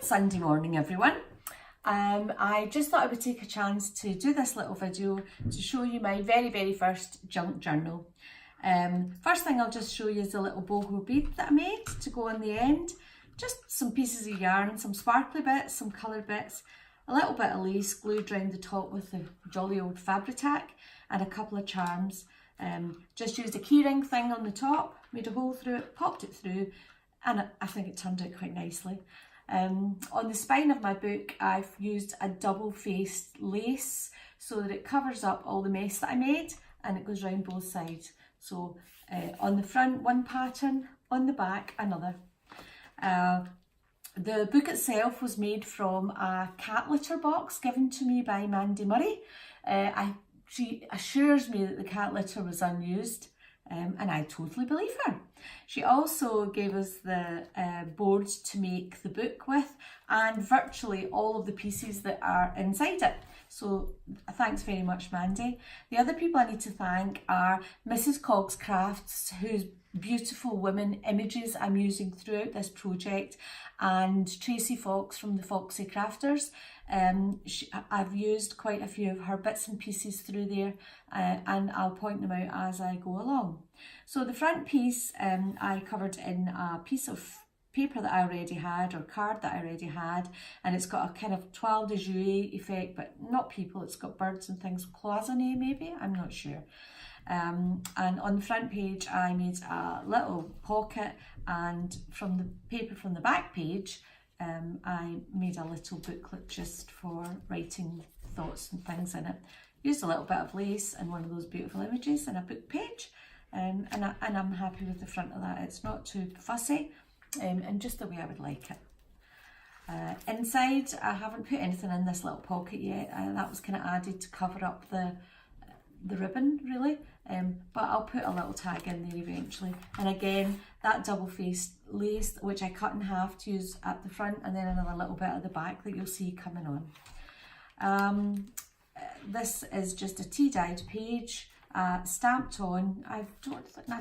Sunday morning, everyone. I just thought I would take a chance to do this little video to show you my very first junk journal. First thing I'll just show you is a little boho bead that I made to go on the end. Just some pieces of yarn, some sparkly bits, some coloured bits, a little bit of lace glued around the top with the jolly old Fabri-Tac, and a couple of charms. Just used a keyring thing on the top, made a hole through it, popped it through, and I think it turned out quite nicely. On the spine of my book, I've used a double-faced lace so that it covers up all the mess that I made, and it goes round both sides. So on the front, one pattern, on the back, another. The book itself was made from a cat litter box given to me by Mandy Murray. She assures me that the cat litter was unused, and I totally believe her. She also gave us the boards to make the book with, and virtually all of the pieces that are inside it. So thanks very much, Mandy. The other people I need to thank are Mrs. Coggs Crafts, whose beautiful women images I'm using throughout this project, and Tracy Fox from the Foxy Crafters. I've used quite a few of her bits and pieces through there, and I'll point them out as I go along. So the front piece I covered in a piece of paper that I already had, or card that I already had, and it's got a kind of toile de jouer effect, but not people, it's got birds and things, cloisonné maybe, I'm not sure. And on the front page I made a little pocket, and from the paper from the back page I made a little booklet just for writing thoughts and things in it. Used a little bit of lace and one of those beautiful images in a book page, and I'm happy with the front of that. It's not too fussy, and just the way I would like it. Inside I haven't put anything in this little pocket yet, that was kind of added to cover up the ribbon really, but I'll put a little tag in there eventually. And again, that double-faced lace which I cut in half to use at the front, and then another little bit at the back that you'll see coming on. This is just a tea-dyed page, stamped on. I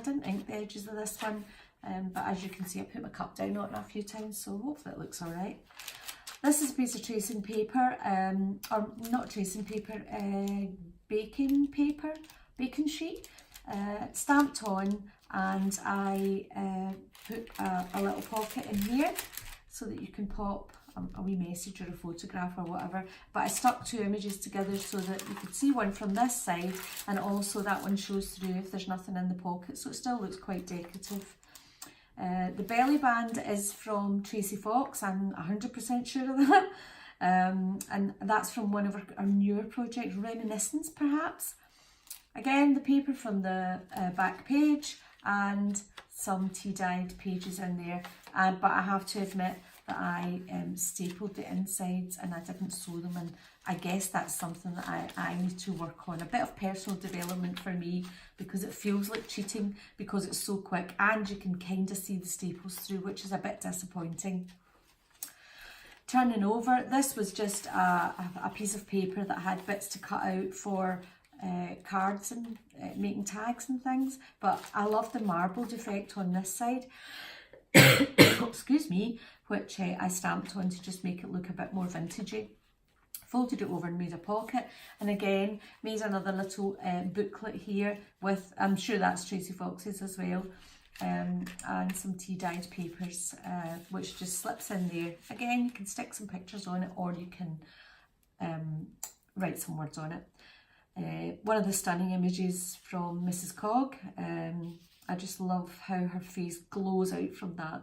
didn't ink the edges of this one, but as you can see I put my cup down on it a few times, so hopefully it looks alright. This is a piece of tracing paper, or not tracing paper, baking paper, baking sheet, stamped on, and I put a little pocket in here so that you can pop a wee message or a photograph or whatever, but I stuck two images together so that you could see one from this side, and also that one shows through if there's nothing in the pocket, so it still looks quite decorative. The belly band is from Tracy Fox, I'm 100% sure of that, and that's from one of our newer projects, Reminiscence perhaps. Again, the paper from the back page, and some tea-dyed pages in there, but I have to admit that I stapled the insides and I didn't sew them, and I guess that's something that I need to work on. A bit of personal development for me, because it feels like cheating because it's so quick and you can kind of see the staples through, which is a bit disappointing. Turning over, this was just a piece of paper that had bits to cut out for cards and making tags and things, but I love the marbled effect on this side. Excuse me, which I stamped on to just make it look a bit more vintagey. Folded it over and made a pocket, and again made another little booklet here with, I'm sure that's Tracy Fox's as well, and some tea-dyed papers, which just slips in there. Again, you can stick some pictures on it, or you can write some words on it. One of the stunning images from Mrs. Cog. I just love how her face glows out from that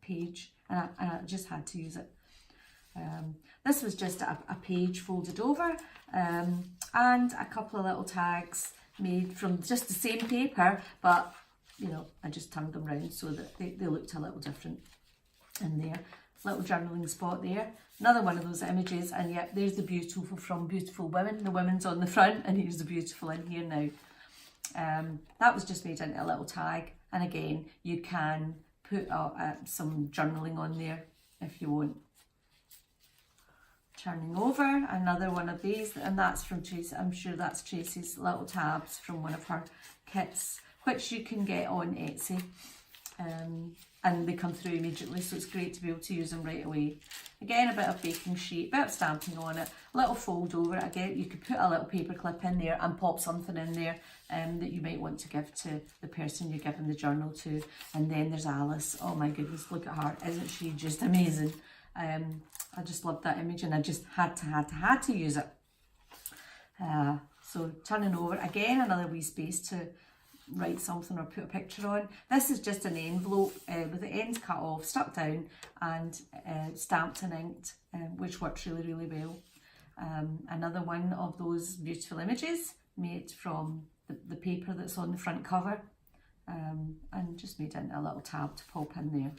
page, and I just had to use it. This was just a page folded over, and a couple of little tags made from just the same paper, but you know, I just turned them round so that they looked a little different in there. Little journaling spot there. Another one of those images, and yep, there's the beautiful from Beautiful Women. The women's on the front, and here's the beautiful in here now. That was just made into a little tag, and again, you can put some journaling on there if you want. Turning over, another one of these, and that's from Tracy. I'm sure that's Tracy's little tabs from one of her kits, which you can get on Etsy. and they come through immediately, so it's great to be able to use them right away. Again, a bit of baking sheet, bit of stamping on it, little fold over. Again, you could put a little paper clip in there and pop something in there that you might want to give to the person you're giving the journal to. And then there's Alice. Oh my goodness, look at her. Isn't she just amazing? I just love that image, and I just had to use it. So turning over, again, another wee space to write something or put a picture on. This is just an envelope with the ends cut off, stuck down and stamped and inked, which works really well. Another one of those beautiful images made from the paper that's on the front cover, and just made into a little tab to pop in there.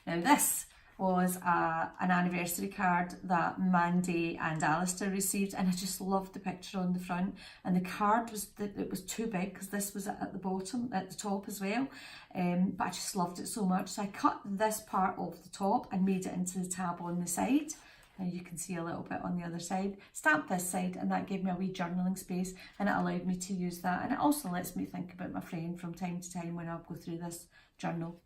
Now this was an anniversary card that Mandy and Alistair received, and I just loved the picture on the front, and the card was it was too big because this was at the top as well, but I just loved it so much, so I cut this part off the top and made it into the tab on the side. Now you can see a little bit on the other side, stamped this side, and that gave me a wee journaling space, and it allowed me to use that, and it also lets me think about my friend from time to time when I go through this journal.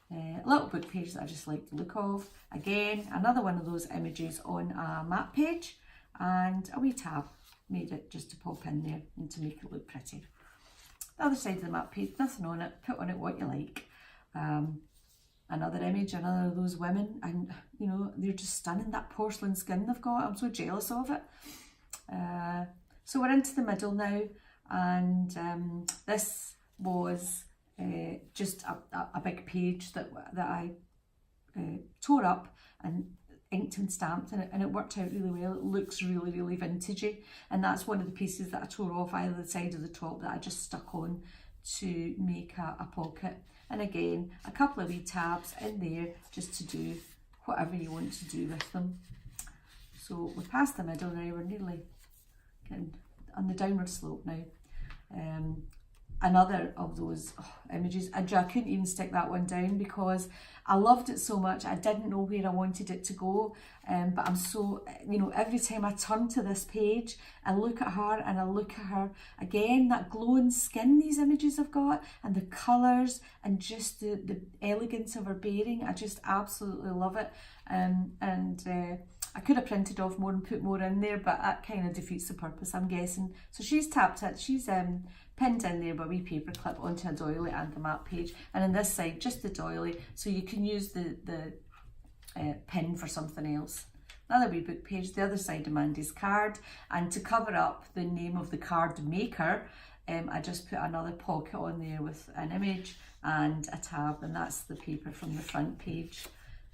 A little book page that I just like the look of. Again, another one of those images on a map page, and a wee tab, made it just to pop in there and to make it look pretty. The other side of the map page, nothing on it, put on it what you like. Another image, another of those women, and you know, they're just stunning, that porcelain skin they've got. I'm so jealous of it. So we're into the middle now, and this was just a big page that I tore up and inked and stamped, and it worked out really well. It looks really vintagey, and that's one of the pieces that I tore off either the side or the top that I just stuck on to make a pocket. And again, a couple of wee tabs in there just to do whatever you want to do with them. So we're past the middle now, we're nearly getting on the downward slope now. Another of those images, and I couldn't even stick that one down because I loved it so much. I didn't know where I wanted it to go, but I'm so, you know, every time I turn to this page, I look at her and I look at her again, that glowing skin these images have got, and the colours, and just the elegance of her bearing. I just absolutely love it. I could have printed off more and put more in there, but that kind of defeats the purpose, I'm guessing. So she's tapped it, she's pinned in there by a wee paper clip onto a doily and the map page, and on this side just the doily, so you can use the pin for something else. Another wee book page, the other side of Mandy's card, and to cover up the name of the card maker, I just put another pocket on there with an image and a tab, and that's the paper from the front page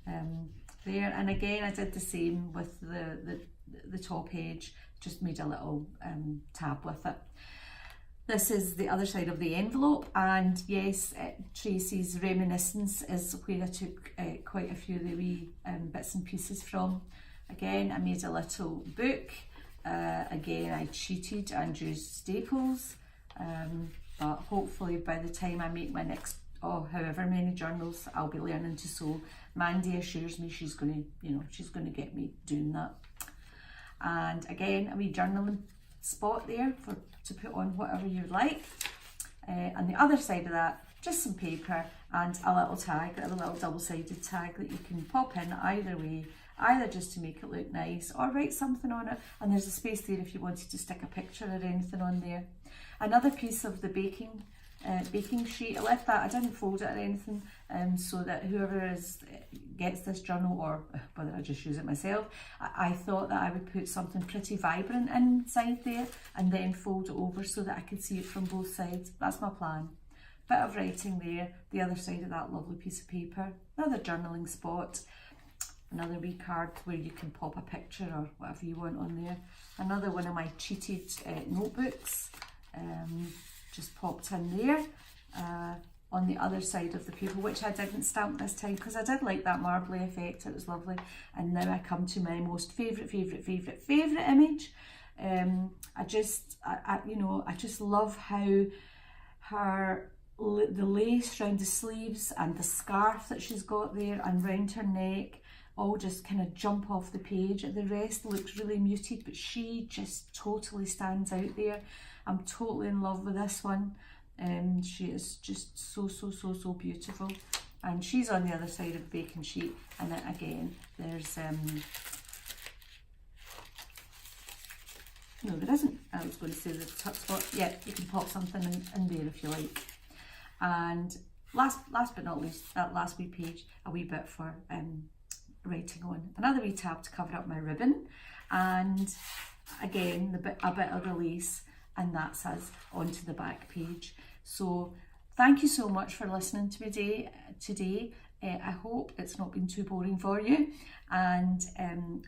there. And again, I did the same with the top page, just made a little tab with it. This is the other side of the envelope, and yes, Tracy's Reminiscence is where I took quite a few of the wee bits and pieces from. Again, I made a little book. Again, I cheated and used staples, but hopefully by the time I make my next, however many journals, I'll be learning to sew. Mandy assures me she's going to get me doing that. And again, a wee journaling spot there to put on whatever you like. On the other side of that, just some paper and a little tag, a little double-sided tag that you can pop in either way, either just to make it look nice or write something on it, and there's a space there if you wanted to stick a picture or anything on there. Another piece of the baking sheet, I left that, I didn't fold it or anything, so that whoever gets this journal, or whether I just use it myself, I thought that I would put something pretty vibrant inside there and then fold it over so that I could see it from both sides. That's my plan. Bit of writing there, the other side of that lovely piece of paper, another journaling spot, another wee card where you can pop a picture or whatever you want on there, another one of my cheated notebooks, just popped in there on the other side of the paper, which I didn't stamp this time because I did like that marbly effect, it was lovely. And now I come to my most favourite image. I just love how the lace around the sleeves and the scarf that she's got there and round her neck all just kind of jump off the page. The rest looks really muted, but she just totally stands out there. I'm totally in love with this one. She is just so beautiful. And she's on the other side of the baking sheet, and then again there's no, there isn't. I was going to say the tuck spot. Yeah, you can pop something in there if you like. And last but not least, that last wee page, a wee bit for writing on. Another wee tab to cover up my ribbon, and again a bit of the lace, and that's us onto the back page. So thank you so much for listening to me today. I hope it's not been too boring for you, and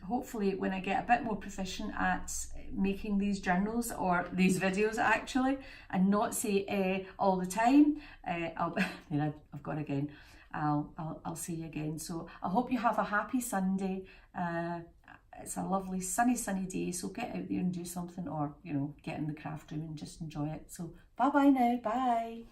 hopefully when I get a bit more proficient at making these journals, or these videos actually, and not say all the time, I've gone again. I'll see you again. So I hope you have a happy Sunday. It's a lovely sunny day, so get out there and do something, or get in the craft room and just enjoy it. So bye bye now, bye.